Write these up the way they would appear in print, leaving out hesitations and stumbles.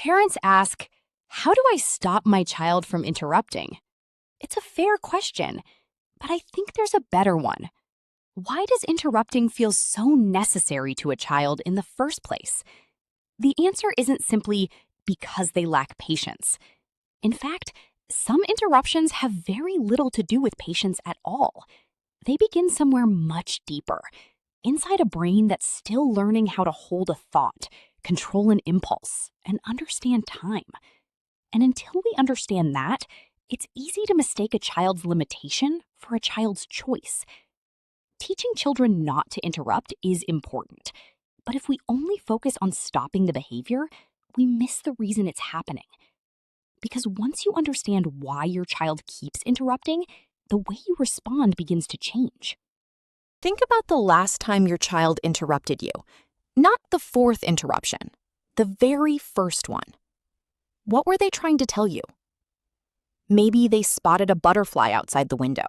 Parents ask, how do I stop my child from interrupting? It's a fair question, but I think there's a better one. Why does interrupting feel so necessary to a child in the first place? The answer isn't simply because they lack patience. In fact, some interruptions have very little to do with patience at all. They begin somewhere much deeper, inside a brain that's still learning how to hold a thought, control an impulse, and understand time. And until we understand that, it's easy to mistake a child's limitation for a child's choice. Teaching children not to interrupt is important, but if we only focus on stopping the behavior, we miss the reason it's happening. Because once you understand why your child keeps interrupting, the way you respond begins to change. Think about the last time your child interrupted you. Not the fourth interruption, the very first one. What were they trying to tell you? Maybe they spotted a butterfly outside the window.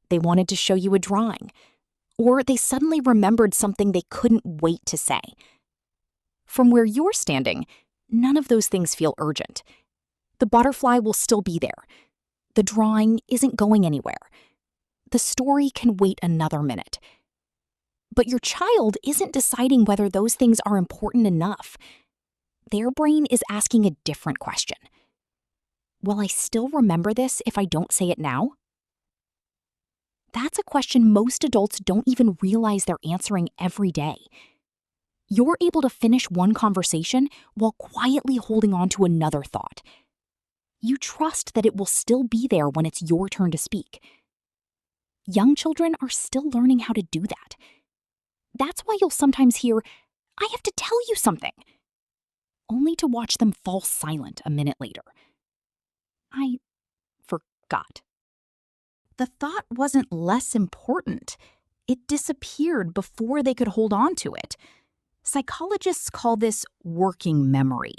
They wanted to show you a drawing. Or they suddenly remembered something they couldn't wait to say. From where you're standing, none of those things feel urgent. The butterfly will still be there. The drawing isn't going anywhere. The story can wait another minute. But your child isn't deciding whether those things are important enough. Their brain is asking a different question. Will I still remember this if I don't say it now? That's a question most adults don't even realize they're answering every day. You're able to finish one conversation while quietly holding on to another thought. You trust that it will still be there when it's your turn to speak. Young children are still learning how to do that. That's why you'll sometimes hear, "I have to tell you something," only to watch them fall silent a minute later. I forgot. The thought wasn't less important. It disappeared before they could hold on to it. Psychologists call this working memory.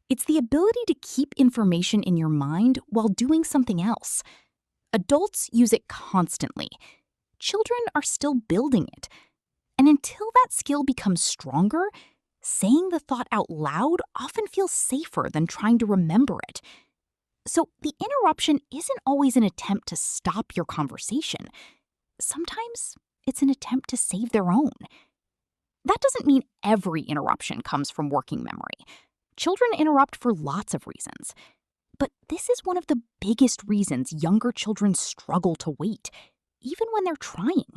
It's the ability to keep information in your mind while doing something else. Adults use it constantly. Children are still building it. And until that skill becomes stronger, saying the thought out loud often feels safer than trying to remember it. So the interruption isn't always an attempt to stop your conversation. Sometimes it's an attempt to save their own. That doesn't mean every interruption comes from working memory. Children interrupt for lots of reasons. But this is one of the biggest reasons younger children struggle to wait, even when they're trying.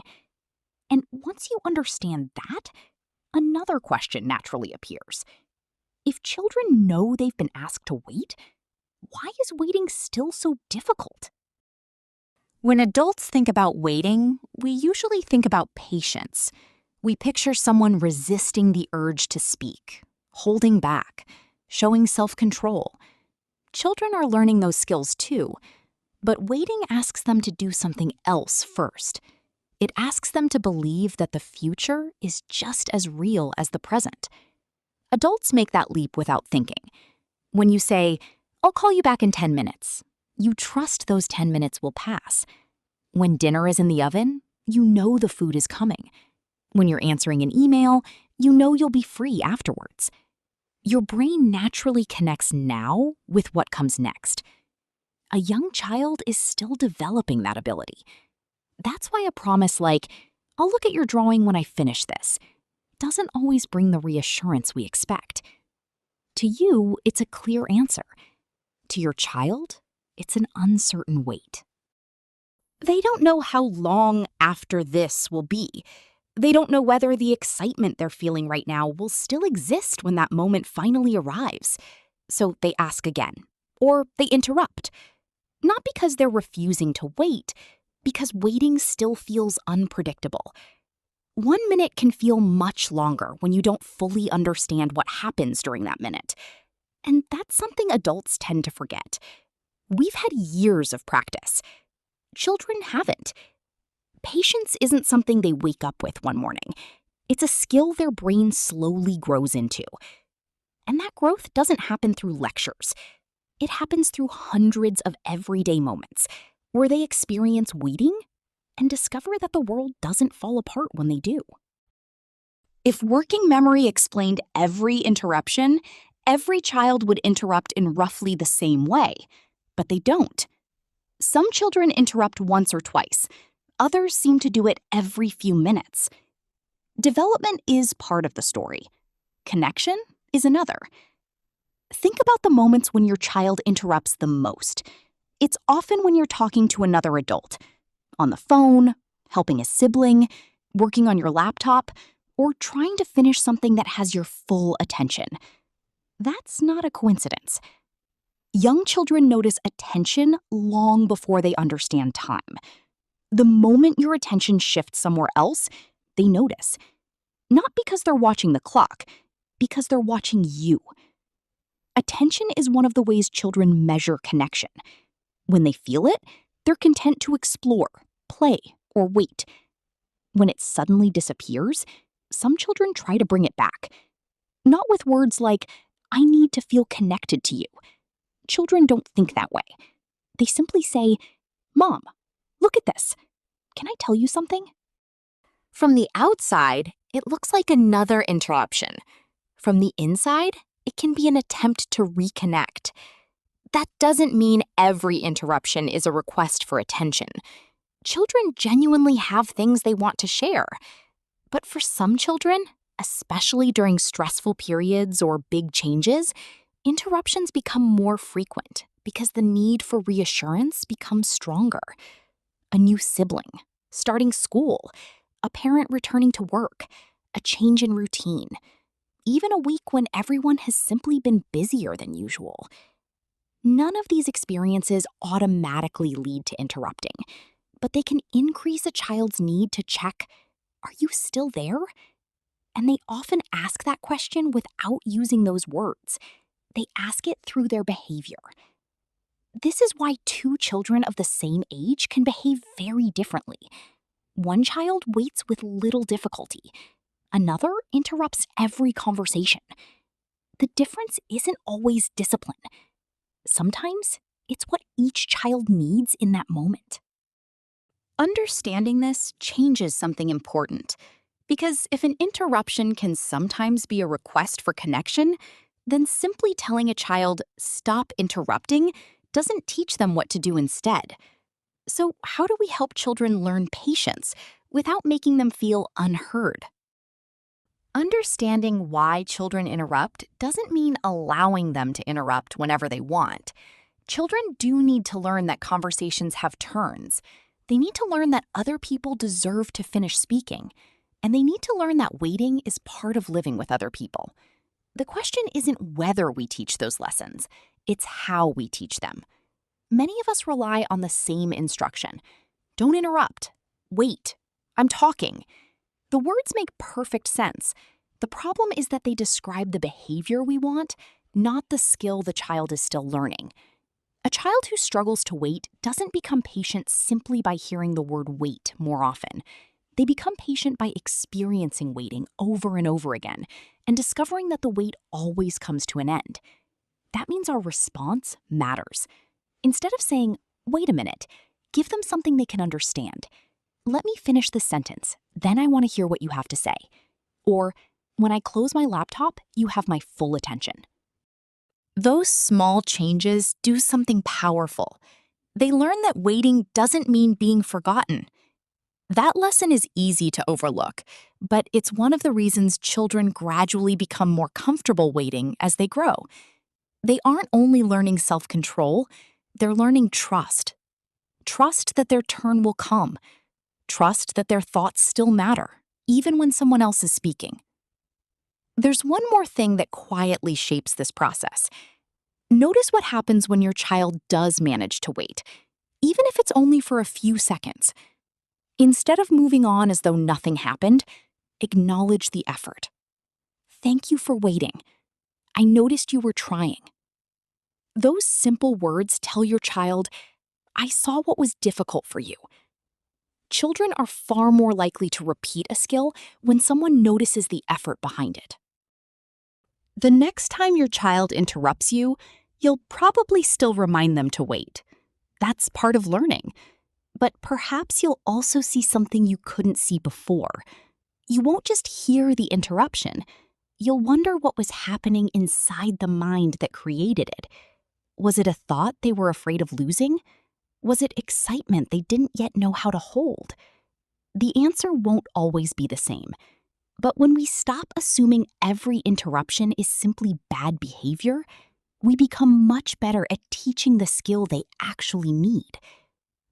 And once you understand that, another question naturally appears. If children know they've been asked to wait, why is waiting still so difficult? When adults think about waiting, we usually think about patience. We picture someone resisting the urge to speak, holding back, showing self-control. Children are learning those skills too, but waiting asks them to do something else first. It asks them to believe that the future is just as real as the present. Adults make that leap without thinking. When you say, "I'll call you back in 10 minutes," you trust those 10 minutes will pass. When dinner is in the oven, you know the food is coming. When you're answering an email, you know you'll be free afterwards. Your brain naturally connects now with what comes next. A young child is still developing that ability. That's why a promise like, "I'll look at your drawing when I finish this," doesn't always bring the reassurance we expect. To you, it's a clear answer. To your child, it's an uncertain wait. They don't know how long after this will be. They don't know whether the excitement they're feeling right now will still exist when that moment finally arrives. So they ask again, or they interrupt. Not because they're refusing to wait, because waiting still feels unpredictable. 1 minute can feel much longer when you don't fully understand what happens during that minute. And that's something adults tend to forget. We've had years of practice. Children haven't. Patience isn't something they wake up with one morning. It's a skill their brain slowly grows into. And that growth doesn't happen through lectures. It happens through hundreds of everyday moments where they experience waiting and discover that the world doesn't fall apart when they do. If working memory explained every interruption, Every child would interrupt in roughly the same way, but they don't. Some children interrupt once or twice. Others seem to do it every few minutes. Development is part of the story. Connection is another. Think about the moments when your child interrupts the most. It's often when you're talking to another adult, on the phone, helping a sibling, working on your laptop, or trying to finish something that has your full attention. That's not a coincidence. Young children notice attention long before they understand time. The moment your attention shifts somewhere else, they notice. Not because they're watching the clock, because they're watching you. Attention is one of the ways children measure connection. When they feel it, they're content to explore, play, or wait. When it suddenly disappears, some children try to bring it back. Not with words like, "I need to feel connected to you." Children don't think that way. They simply say, "Mom, look at this. Can I tell you something?" From the outside, it looks like another interruption. From the inside, it can be an attempt to reconnect. That doesn't mean every interruption is a request for attention. Children genuinely have things they want to share. But for some children, especially during stressful periods or big changes, interruptions become more frequent because the need for reassurance becomes stronger. A new sibling, starting school, a parent returning to work, a change in routine, even a week when everyone has simply been busier than usual. None of these experiences automatically lead to interrupting, but they can increase a child's need to check, "Are you still there?" And they often ask that question without using those words. They ask it through their behavior. This is why two children of the same age can behave very differently. One child waits with little difficulty. Another interrupts every conversation. The difference isn't always discipline. Sometimes it's what each child needs in that moment. Understanding this changes something important. Because if an interruption can sometimes be a request for connection, then simply telling a child, "Stop interrupting," doesn't teach them what to do instead. So, how do we help children learn patience without making them feel unheard? Understanding why children interrupt doesn't mean allowing them to interrupt whenever they want. Children do need to learn that conversations have turns. They need to learn that other people deserve to finish speaking. And they need to learn that waiting is part of living with other people. The question isn't whether we teach those lessons, it's how we teach them. Many of us rely on the same instruction. Don't interrupt. Wait. I'm talking. The words make perfect sense. The problem is that they describe the behavior we want, not the skill the child is still learning. A child who struggles to wait doesn't become patient simply by hearing the word wait more often. They become patient by experiencing waiting over and over again and discovering that the wait always comes to an end. That means our response matters. Instead of saying, "Wait a minute," give them something they can understand. "Let me finish this sentence, then I want to hear what you have to say." Or, "When I close my laptop, you have my full attention." Those small changes do something powerful. They learn that waiting doesn't mean being forgotten. That lesson is easy to overlook, but it's one of the reasons children gradually become more comfortable waiting as they grow. They aren't only learning self-control, they're learning trust. Trust that their turn will come. Trust that their thoughts still matter, even when someone else is speaking. There's one more thing that quietly shapes this process. Notice what happens when your child does manage to wait, even if it's only for a few seconds. Instead of moving on as though nothing happened, acknowledge the effort. "Thank you for waiting. I noticed you were trying." Those simple words tell your child, "I saw what was difficult for you." Children are far more likely to repeat a skill when someone notices the effort behind it. The next time your child interrupts you, you'll probably still remind them to wait. That's part of learning. But perhaps you'll also see something you couldn't see before. You won't just hear the interruption. you'll wonder what was happening inside the mind that created it. Was it a thought they were afraid of losing? Was it excitement they didn't yet know how to hold? The answer won't always be the same. But when we stop assuming every interruption is simply bad behavior, we become much better at teaching the skill they actually need.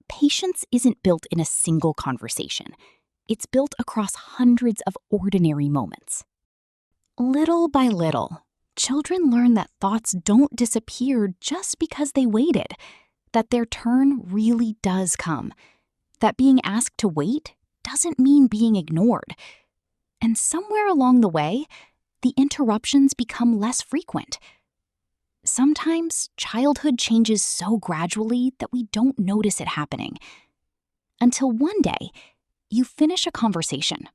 Patience isn't built in a single conversation. It's built across hundreds of ordinary moments. Little by little, children learn that thoughts don't disappear just because they waited, that their turn really does come, that being asked to wait doesn't mean being ignored. And somewhere along the way, the interruptions become less frequent. Sometimes childhood changes so gradually that we don't notice it happening. Until one day, you finish a conversation.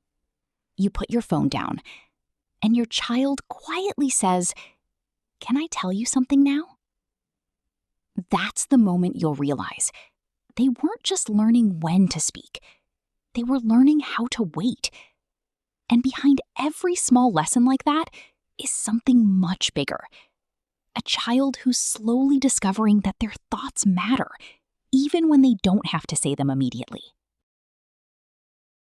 You put your phone down, and your child quietly says, "Can I tell you something now?" That's the moment you'll realize they weren't just learning when to speak. They were learning how to wait. And behind every small lesson like that is something much bigger. A child who's slowly discovering that their thoughts matter, even when they don't have to say them immediately.